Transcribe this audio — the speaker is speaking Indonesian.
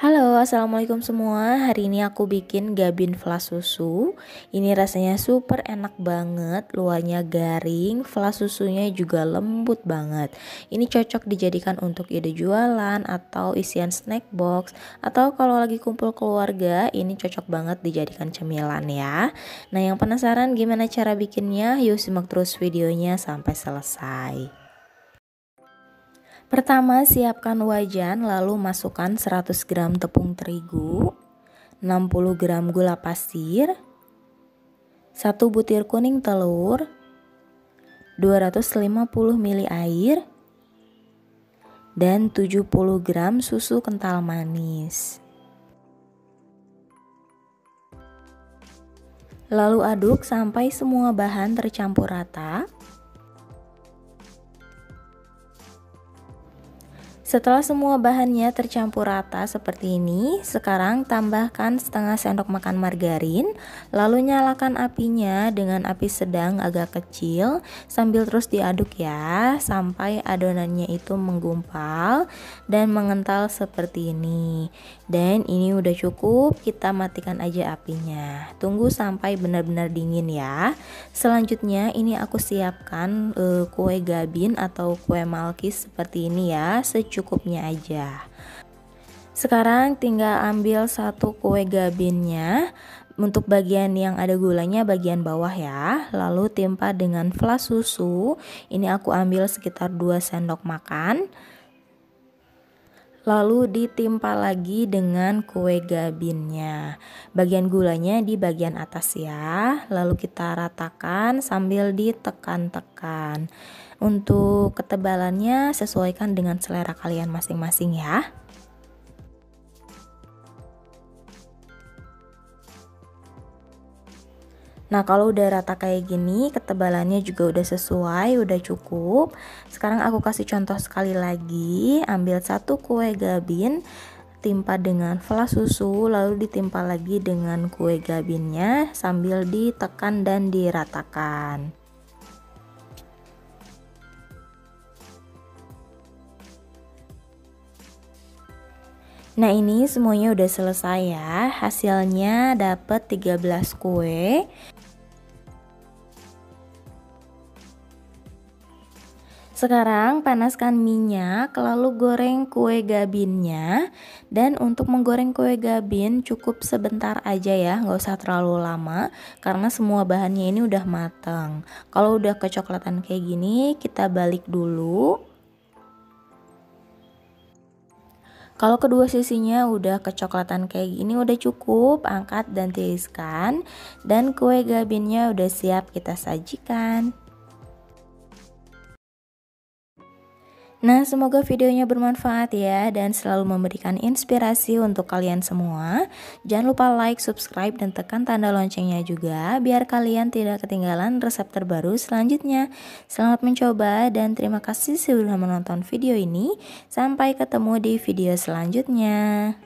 Halo, assalamualaikum semua. Hari ini aku bikin gabin flas susu. Ini rasanya super enak banget. Luarnya garing, flas susunya juga lembut banget. Ini cocok dijadikan untuk ide jualan atau isian snack box, atau kalau lagi kumpul keluarga. Ini cocok banget dijadikan cemilan ya. Nah, yang penasaran gimana cara bikinnya? Yuk simak terus videonya sampai selesai. Pertama, siapkan wajan, lalu masukkan 100 gram tepung terigu, 60 gram gula pasir, 1 butir kuning telur, 250 ml air, dan 70 gram susu kental manis. Lalu aduk sampai semua bahan tercampur rata. Setelah semua bahannya tercampur rata seperti ini, sekarang tambahkan setengah sendok makan margarin, lalu nyalakan apinya dengan api sedang agak kecil sambil terus diaduk ya, sampai adonannya itu menggumpal dan mengental seperti ini. Dan ini udah cukup, kita matikan aja apinya. Tunggu sampai benar-benar dingin ya. Selanjutnya ini aku siapkan kue gabin atau kue malkis seperti ini ya, secukupnya aja. Sekarang tinggal ambil satu kue gabinnya. Untuk bagian yang ada gulanya bagian bawah ya, lalu timpa dengan flas susu. Ini aku ambil sekitar 2 sendok makan. Lalu ditimpa lagi dengan kue gabinnya. Bagian gulanya di bagian atas ya. Lalu kita ratakan sambil ditekan-tekan. Untuk ketebalannya sesuaikan dengan selera kalian masing-masing ya. Nah, kalau udah rata kayak gini, ketebalannya juga udah sesuai, udah cukup. Sekarang aku kasih contoh sekali lagi. Ambil satu kue gabin, timpa dengan flas susu, lalu ditimpa lagi dengan kue gabinnya sambil ditekan dan diratakan. Nah, ini semuanya udah selesai ya. Hasilnya dapat 13 kue. Sekarang panaskan minyak, lalu goreng kue gabinnya. Dan untuk menggoreng kue gabin cukup sebentar aja ya, nggak usah terlalu lama karena semua bahannya ini udah matang. Kalau udah kecoklatan kayak gini, kita balik dulu. Kalau kedua sisinya udah kecoklatan kayak gini udah cukup, angkat dan tiriskan. Dan kue gabinnya udah siap kita sajikan. Nah, semoga videonya bermanfaat ya dan selalu memberikan inspirasi untuk kalian semua. Jangan lupa like, subscribe, dan tekan tanda loncengnya juga biar kalian tidak ketinggalan resep terbaru selanjutnya. Selamat mencoba dan terima kasih sudah menonton video ini. Sampai ketemu di video selanjutnya.